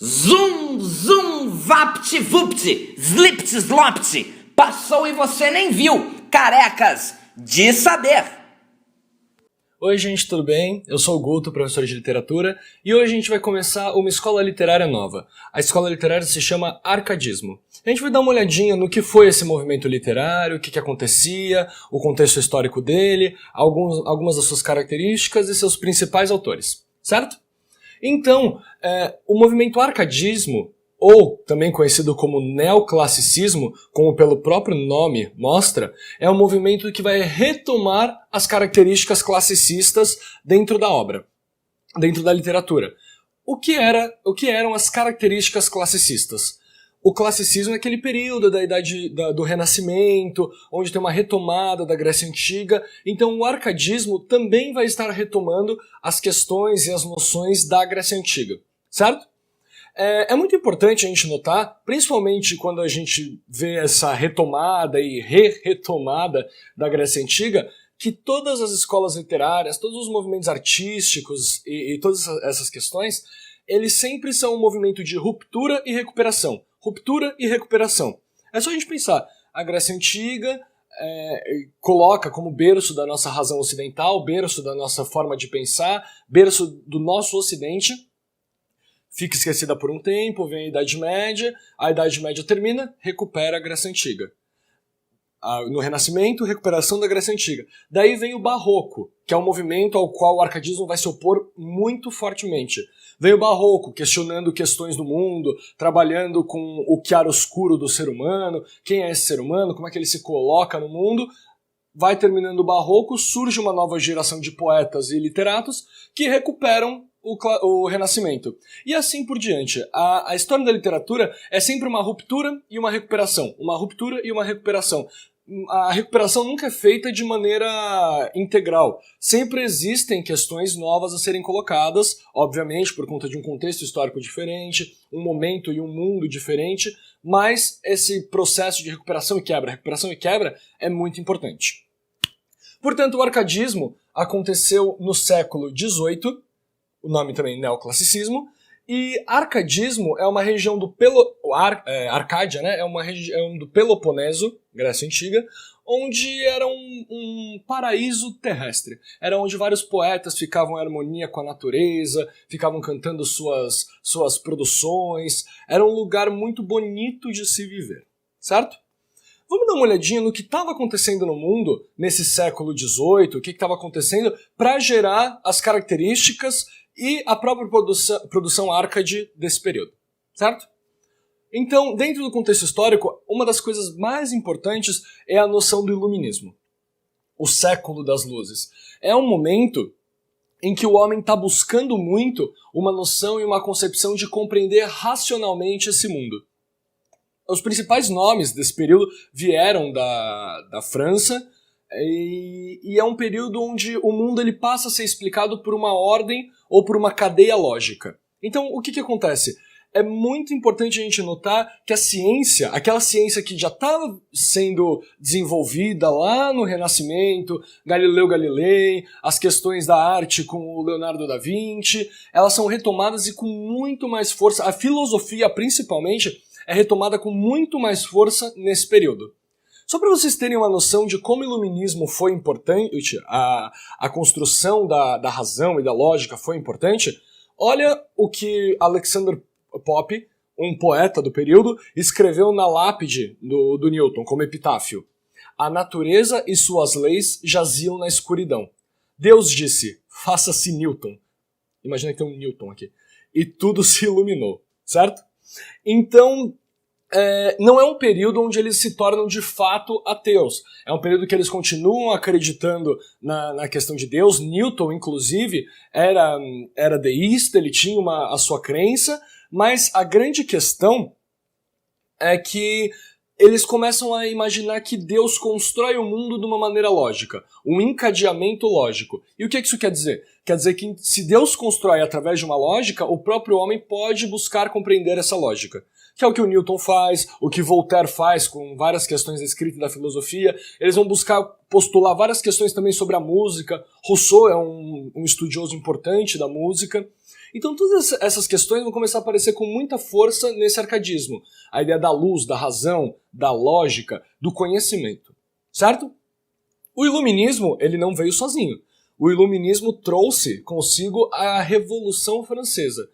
Zum, zum, vapt, vupt, zlipt, zlopt. Passou e você nem viu. Carecas de saber. Oi gente, tudo bem? Eu sou o Guto, professor de literatura, e hoje a gente vai começar uma escola literária nova. A escola literária se chama Arcadismo. A gente vai dar uma olhadinha no que foi esse movimento literário, o que acontecia, o contexto histórico dele, algumas das suas características e seus principais autores, certo? Então, o movimento arcadismo, ou também conhecido como neoclassicismo, como pelo próprio nome mostra, é um movimento que vai retomar as características classicistas dentro da obra, dentro da literatura. O que eram as características classicistas? O classicismo é aquele período da idade do Renascimento, onde tem uma retomada da Grécia Antiga. Então o arcadismo também vai estar retomando as questões e as noções da Grécia Antiga, certo? É muito importante a gente notar, principalmente quando a gente vê essa retomada e re-retomada da Grécia Antiga, que todas as escolas literárias, todos os movimentos artísticos e todas essas questões, eles sempre são um movimento de ruptura e recuperação. Ruptura e recuperação. É só a gente pensar, a Grécia Antiga coloca como berço da nossa razão ocidental, berço da nossa forma de pensar, berço do nosso ocidente, fica esquecida por um tempo, vem a Idade Média termina, recupera a Grécia Antiga. No Renascimento, recuperação da Grécia Antiga. Daí vem o Barroco, que é um movimento ao qual o arcadismo vai se opor muito fortemente. Vem o Barroco, questionando questões do mundo, trabalhando com o chiaroscuro do ser humano, quem é esse ser humano, como é que ele se coloca no mundo. Vai terminando o Barroco, surge uma nova geração de poetas e literatos que recuperam o Renascimento. E assim por diante. A história da literatura é sempre uma ruptura e uma recuperação. Uma ruptura e uma recuperação. A recuperação nunca é feita de maneira integral. Sempre existem questões novas a serem colocadas, obviamente por conta de um contexto histórico diferente, um momento e um mundo diferente, mas esse processo de recuperação e quebra é muito importante. Portanto, o arcadismo aconteceu no século XVIII, o nome também neoclassicismo, e arcadismo é uma região do Arcádia, né? É uma região do Peloponeso, Grécia Antiga, onde era um paraíso terrestre. Era onde vários poetas ficavam em harmonia com a natureza, ficavam cantando suas produções. Era um lugar muito bonito de se viver, certo? Vamos dar uma olhadinha no que estava acontecendo no mundo nesse século XVIII, o que estava acontecendo para gerar as características e a própria produção arcade desse período, certo? Então, dentro do contexto histórico, uma das coisas mais importantes é a noção do iluminismo, o século das luzes. É um momento em que o homem está buscando muito uma noção e uma concepção de compreender racionalmente esse mundo. Os principais nomes desse período vieram da França, e é um período onde o mundo ele passa a ser explicado por uma ordem ou por uma cadeia lógica. Então, o que acontece? É muito importante a gente notar que a ciência, aquela ciência que já estava sendo desenvolvida lá no Renascimento, Galileu Galilei, as questões da arte com o Leonardo da Vinci, elas são retomadas e com muito mais força. A filosofia, principalmente, é retomada com muito mais força nesse período. Só para vocês terem uma noção de como o iluminismo foi importante, a construção da razão e da lógica foi importante, olha o que Alexander Pope, um poeta do período, escreveu na lápide do Newton, como epitáfio. A natureza e suas leis jaziam na escuridão. Deus disse, faça-se Newton. Imagina que tem um Newton aqui. E tudo se iluminou, certo? Então, não é um período onde eles se tornam de fato ateus. É um período que eles continuam acreditando na questão de Deus. Newton, inclusive, era deísta, ele tinha a sua crença, mas a grande questão é que eles começam a imaginar que Deus constrói o mundo de uma maneira lógica, um encadeamento lógico. E o que isso quer dizer? Quer dizer que se Deus constrói através de uma lógica, o próprio homem pode buscar compreender essa lógica. Que é o que o Newton faz, o que Voltaire faz com várias questões da escrita e da filosofia. Eles vão buscar postular várias questões também sobre a música. Rousseau é um estudioso importante da música. Então todas essas questões vão começar a aparecer com muita força nesse arcadismo. A ideia da luz, da razão, da lógica, do conhecimento. Certo? O iluminismo, ele não veio sozinho. O iluminismo trouxe consigo a Revolução Francesa.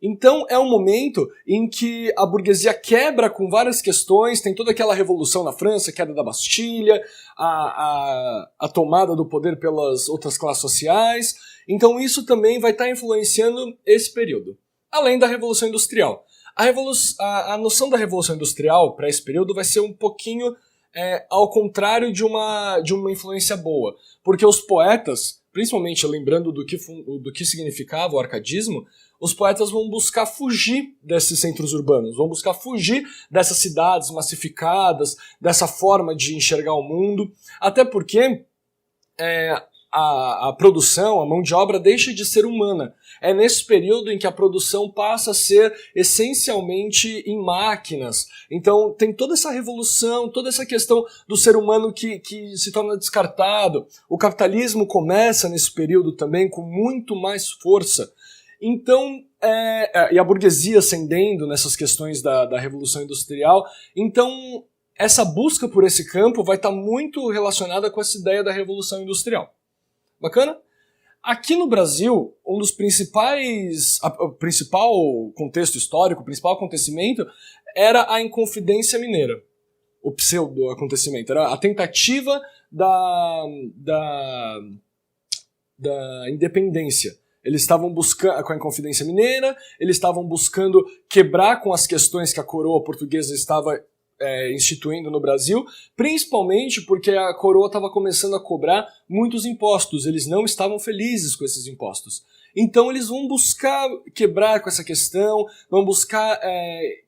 Então é um momento em que a burguesia quebra com várias questões, tem toda aquela revolução na França, queda da Bastilha, a tomada do poder pelas outras classes sociais. Então isso também vai estar influenciando esse período. Além da Revolução Industrial. A noção da Revolução Industrial para esse período vai ser um pouquinho ao contrário de uma influência boa. Porque os poetas, principalmente lembrando do que significava o arcadismo, os poetas vão buscar fugir desses centros urbanos, vão buscar fugir dessas cidades massificadas, dessa forma de enxergar o mundo, até porque a produção, a mão de obra deixa de ser humana. É nesse período em que a produção passa a ser essencialmente em máquinas. Então tem toda essa revolução, toda essa questão do ser humano que se torna descartado. O capitalismo começa nesse período também com muito mais força. Então, e a burguesia ascendendo nessas questões da Revolução Industrial. Então, essa busca por esse campo vai estar muito relacionada com essa ideia da Revolução Industrial. Bacana? Aqui no Brasil, o principal contexto histórico, o principal acontecimento era a Inconfidência Mineira. O pseudo-acontecimento. Era a tentativa da independência. Eles estavam buscando, com a Inconfidência Mineira, eles estavam buscando quebrar com as questões que a coroa portuguesa estava instituindo no Brasil, principalmente porque a coroa estava começando a cobrar muitos impostos, eles não estavam felizes com esses impostos. Então eles vão buscar quebrar com essa questão, vão buscar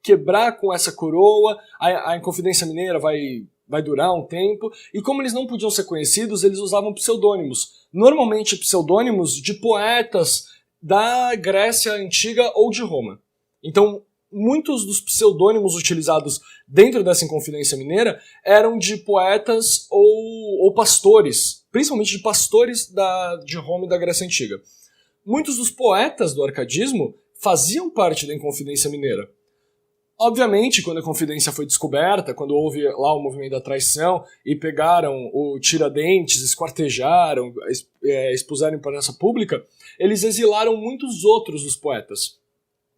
quebrar com essa coroa, a Inconfidência Mineira vai durar um tempo, e como eles não podiam ser conhecidos, eles usavam pseudônimos, normalmente pseudônimos de poetas da Grécia Antiga ou de Roma. Então, muitos dos pseudônimos utilizados dentro dessa Inconfidência Mineira eram de poetas ou pastores, principalmente de pastores de Roma e da Grécia Antiga. Muitos dos poetas do arcadismo faziam parte da Inconfidência Mineira. Obviamente, quando a Confidência foi descoberta, quando houve lá o movimento da traição e pegaram o Tiradentes, esquartejaram, expuseram em praça pública, eles exilaram muitos outros dos poetas.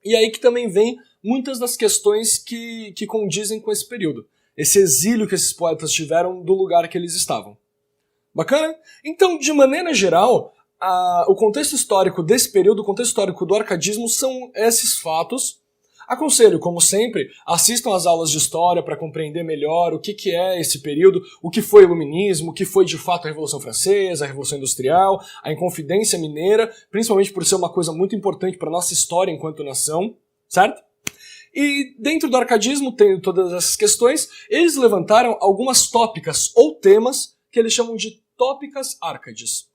E aí que também vem muitas das questões que condizem com esse período. Esse exílio que esses poetas tiveram do lugar que eles estavam. Bacana? Então, de maneira geral, o contexto histórico desse período, o contexto histórico do arcadismo são esses fatos. Aconselho, como sempre, assistam às aulas de história para compreender melhor o que é esse período, o que foi o iluminismo, o que foi de fato a Revolução Francesa, a Revolução Industrial, a Inconfidência Mineira, principalmente por ser uma coisa muito importante para a nossa história enquanto nação, certo? E dentro do arcadismo, tendo todas essas questões, eles levantaram algumas tópicas ou temas que eles chamam de tópicas arcades.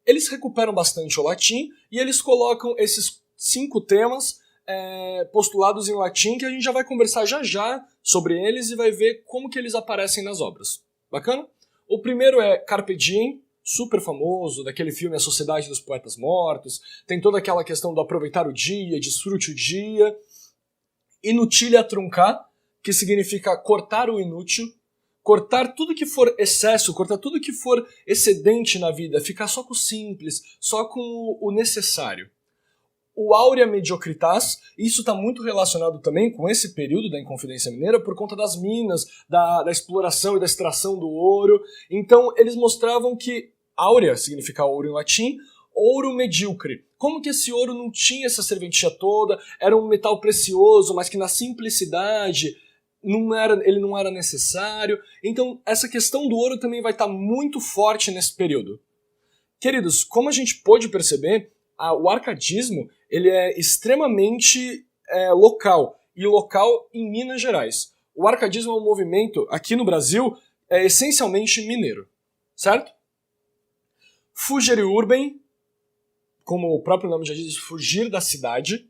Eles recuperam bastante o latim e eles colocam esses 5 temas postulados em latim, que a gente já vai conversar já sobre eles e vai ver como que eles aparecem nas obras. Bacana? O primeiro é Carpe Diem, super famoso, daquele filme A Sociedade dos Poetas Mortos, tem toda aquela questão do aproveitar o dia, desfrute o dia. Inutilia truncar, que significa cortar o inútil, cortar tudo que for excesso, cortar tudo que for excedente na vida, ficar só com o simples, só com o necessário. O Aurea Mediocritas, isso está muito relacionado também com esse período da Inconfidência Mineira por conta das minas, da exploração e da extração do ouro. Então eles mostravam que Aurea significa ouro em latim, ouro medíocre. Como que esse ouro não tinha essa serventia toda, era um metal precioso, mas que na simplicidade ele não era necessário. Então essa questão do ouro também vai estar muito forte nesse período. Queridos, como a gente pôde perceber, o arcadismo ele é extremamente local, e local em Minas Gerais. O arcadismo é um movimento, aqui no Brasil, essencialmente mineiro, certo? Fugere urbem, como o próprio nome já diz, fugir da cidade.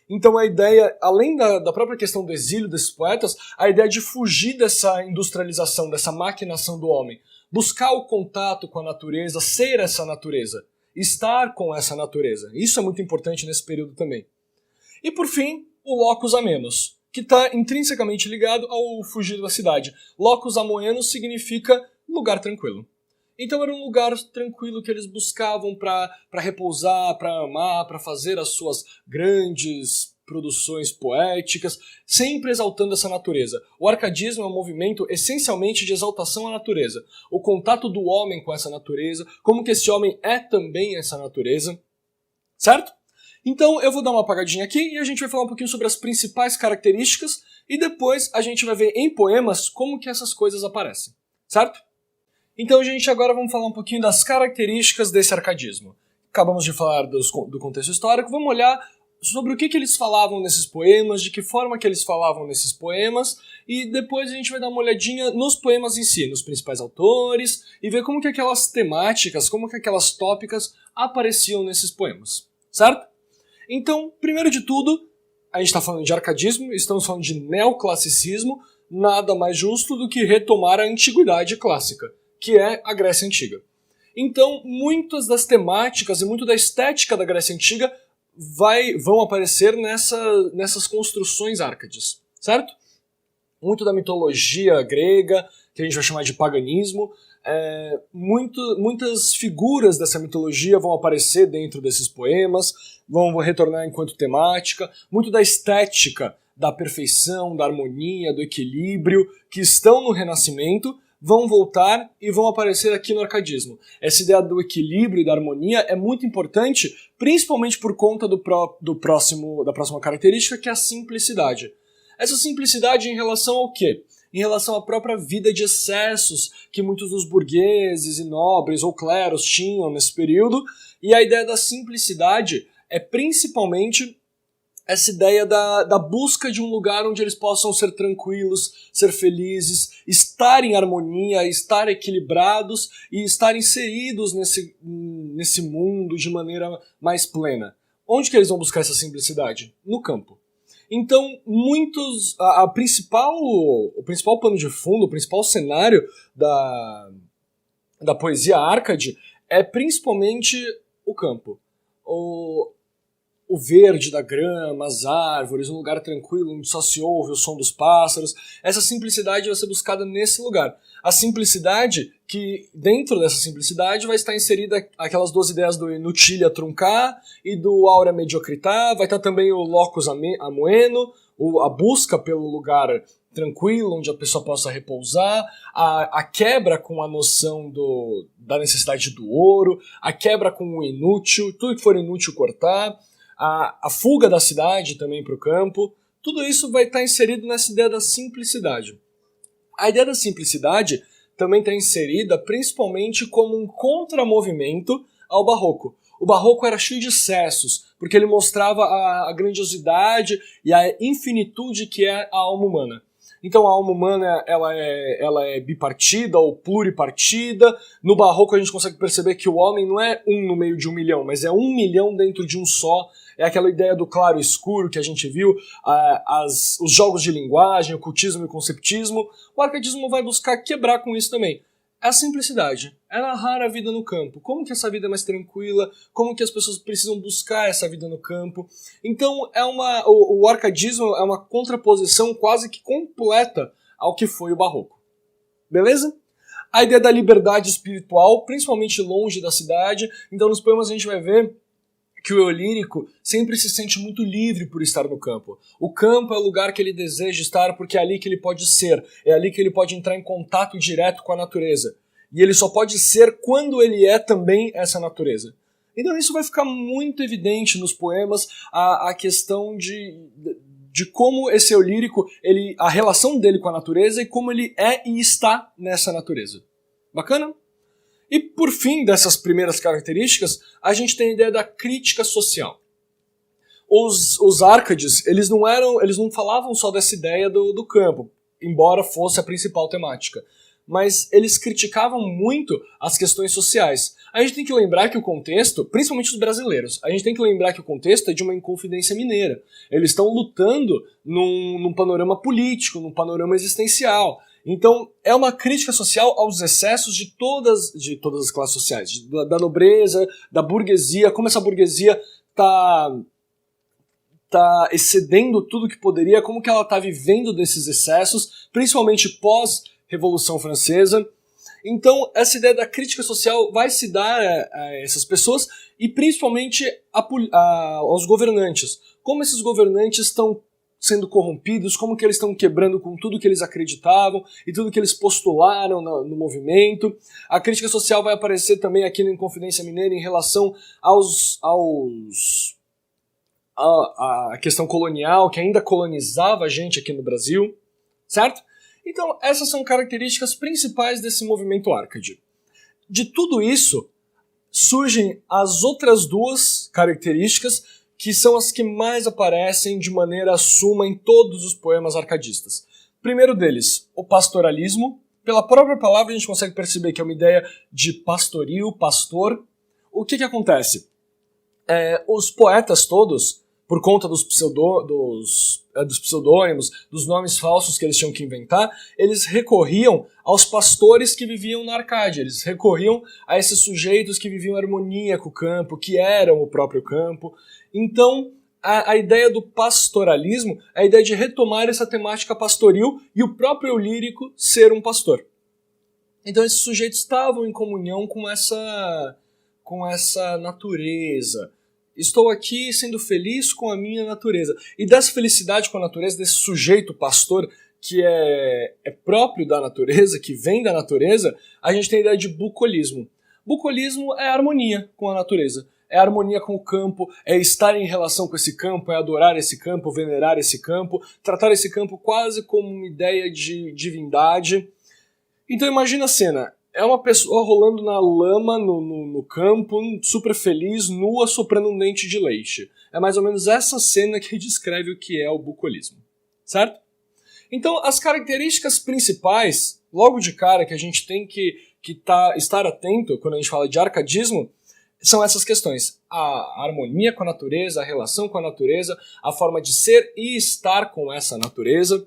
Então a ideia, além da própria questão do exílio desses poetas, a ideia de fugir dessa industrialização, dessa maquinação do homem, buscar o contato com a natureza, ser essa natureza, estar com essa natureza. Isso é muito importante nesse período também. E por fim, o locus amenus, que está intrinsecamente ligado ao fugir da cidade. Locus amoenos significa lugar tranquilo. Então era um lugar tranquilo que eles buscavam para repousar, para amar, para fazer as suas grandes produções poéticas, sempre exaltando essa natureza. O arcadismo é um movimento essencialmente de exaltação à natureza. O contato do homem com essa natureza, como que esse homem é também essa natureza, certo? Então eu vou dar uma apagadinha aqui e a gente vai falar um pouquinho sobre as principais características e depois a gente vai ver em poemas como que essas coisas aparecem, certo? Então, gente, agora vamos falar um pouquinho das características desse arcadismo. Acabamos de falar do contexto histórico, vamos olhar sobre o que eles falavam nesses poemas, de que forma que eles falavam nesses poemas, e depois a gente vai dar uma olhadinha nos poemas em si, nos principais autores, e ver como que aquelas temáticas, como que aquelas tópicas apareciam nesses poemas, certo? Então, primeiro de tudo, a gente está falando de arcadismo, estamos falando de neoclassicismo, nada mais justo do que retomar a antiguidade clássica, que é a Grécia Antiga. Então, muitas das temáticas e muito da estética da Grécia Antiga vão aparecer nessas construções árcades, certo? Muito da mitologia grega, que a gente vai chamar de paganismo, muitas figuras dessa mitologia vão aparecer dentro desses poemas, vão retornar enquanto temática, muito da estética, da perfeição, da harmonia, do equilíbrio, que estão no Renascimento, vão voltar e vão aparecer aqui no arcadismo. Essa ideia do equilíbrio e da harmonia é muito importante, principalmente por conta da próxima característica, que é a simplicidade. Essa simplicidade em relação ao quê? Em relação à própria vida de excessos que muitos dos burgueses e nobres ou cleros tinham nesse período, e a ideia da simplicidade é principalmente essa ideia da busca de um lugar onde eles possam ser tranquilos, ser felizes, estar em harmonia, estar equilibrados e estar inseridos nesse mundo de maneira mais plena. Onde que eles vão buscar essa simplicidade? No campo. Então, o principal pano de fundo, o principal cenário da poesia Árcade é principalmente o campo. O verde da grama, as árvores, um lugar tranquilo onde só se ouve o som dos pássaros. Essa simplicidade vai ser buscada nesse lugar. A simplicidade, que dentro dessa simplicidade vai estar inserida aquelas duas ideias do inutilia truncar e do aurea mediocrità, vai estar também o locus amoeno, a busca pelo lugar tranquilo, onde a pessoa possa repousar, a quebra com a noção da necessidade do ouro, a quebra com o inútil, tudo que for inútil cortar, a fuga da cidade também para o campo, tudo isso vai estar inserido nessa ideia da simplicidade. A ideia da simplicidade também está inserida principalmente como um contramovimento ao barroco. O barroco era cheio de excessos, porque ele mostrava a grandiosidade e a infinitude que é a alma humana. Então a alma humana ela é bipartida ou pluripartida. No barroco a gente consegue perceber que o homem não é um no meio de 1 milhão, mas é 1 milhão dentro de um só. É aquela ideia do claro e escuro que a gente viu, os jogos de linguagem, o cultismo e o conceptismo. O arcadismo vai buscar quebrar com isso também. É a simplicidade, é narrar a vida no campo. Como que essa vida é mais tranquila, como que as pessoas precisam buscar essa vida no campo. Então o arcadismo é uma contraposição quase que completa ao que foi o barroco. Beleza? A ideia da liberdade espiritual, principalmente longe da cidade. Então nos poemas a gente vai ver que o eu lírico sempre se sente muito livre por estar no campo. O campo é o lugar que ele deseja estar porque é ali que ele pode ser, é ali que ele pode entrar em contato direto com a natureza. E ele só pode ser quando ele é também essa natureza. Então isso vai ficar muito evidente nos poemas, a questão de como esse eu lírico, a relação dele com a natureza e como ele é e está nessa natureza. Bacana? E por fim dessas primeiras características, a gente tem a ideia da crítica social. Os Árcades, eles não falavam só dessa ideia do campo, embora fosse a principal temática, mas eles criticavam muito as questões sociais. A gente tem que lembrar que o contexto, principalmente os brasileiros, a gente tem que lembrar que o contexto é de uma Inconfidência Mineira. Eles estão lutando num panorama político, num panorama existencial. Então, é uma crítica social aos excessos de todas as classes sociais, da nobreza, da burguesia, como essa burguesia tá tá excedendo tudo que poderia, como que ela tá vivendo desses excessos, principalmente pós-Revolução Francesa. Então, essa ideia da crítica social vai se dar a essas pessoas e principalmente aos governantes. Como esses governantes estão sendo corrompidos, como que eles estão quebrando com tudo que eles acreditavam e tudo que eles postularam no movimento. A crítica social vai aparecer também aqui no Inconfidência Mineira em relação a questão colonial, que ainda colonizava a gente aqui no Brasil, certo? Então, essas são características principais desse movimento Arcade. De tudo isso, surgem as outras duas características, que são as que mais aparecem de maneira suma em todos os poemas arcadistas. Primeiro deles, o pastoralismo. Pela própria palavra a gente consegue perceber que é uma ideia de pastoril, pastor. O que acontece? Os poetas todos, por conta dos pseudônimos, dos nomes falsos que eles tinham que inventar, eles recorriam aos pastores que viviam na Arcádia, eles recorriam a esses sujeitos que viviam em harmonia com o campo, que eram o próprio campo. Então, a ideia do pastoralismo é a ideia de retomar essa temática pastoril e o próprio eu lírico ser um pastor. Então, esses sujeitos estavam em comunhão com essa natureza. Estou aqui sendo feliz com a minha natureza. E dessa felicidade com a natureza, desse sujeito pastor que é próprio da natureza, que vem da natureza, a gente tem a ideia de bucolismo. Bucolismo é harmonia com a natureza, é harmonia com o campo, é estar em relação com esse campo, é adorar esse campo, venerar esse campo, tratar esse campo quase como uma ideia de divindade. Então imagina a cena. É uma pessoa rolando na lama, no campo, super feliz, nua, soprando um dente de leite. É mais ou menos essa cena que descreve o que é o bucolismo. Certo? Então, as características principais, logo de cara, que a gente tem que estar atento quando a gente fala de arcadismo, são essas questões. A harmonia com a natureza, a relação com a natureza, a forma de ser e estar com essa natureza.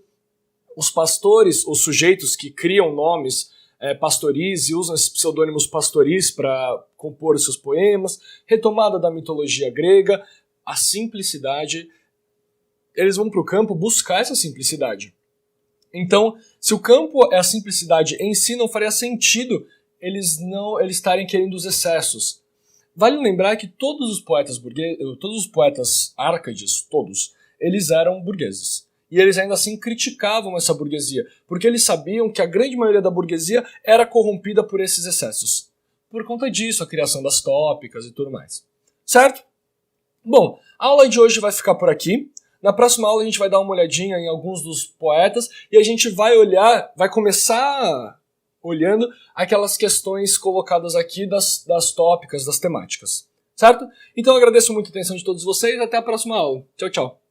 Os pastores, os sujeitos que criam nomes pastoris e usam esses pseudônimos pastoris para compor os seus poemas, retomada da mitologia grega, a simplicidade. Eles vão para o campo buscar essa simplicidade. Então, se o campo é a simplicidade em si, não faria sentido eles estarem querendo os excessos. Vale lembrar que todos os poetas árcades, todos, eles eram burgueses. E eles ainda assim criticavam essa burguesia, porque eles sabiam que a grande maioria da burguesia era corrompida por esses excessos. Por conta disso, a criação das tópicas e tudo mais. Certo? Bom, a aula de hoje vai ficar por aqui. Na próxima aula a gente vai dar uma olhadinha em alguns dos poetas e a gente vai começar olhando aquelas questões colocadas aqui das tópicas, das temáticas. Certo? Então eu agradeço muito a atenção de todos vocês e até a próxima aula. Tchau, tchau.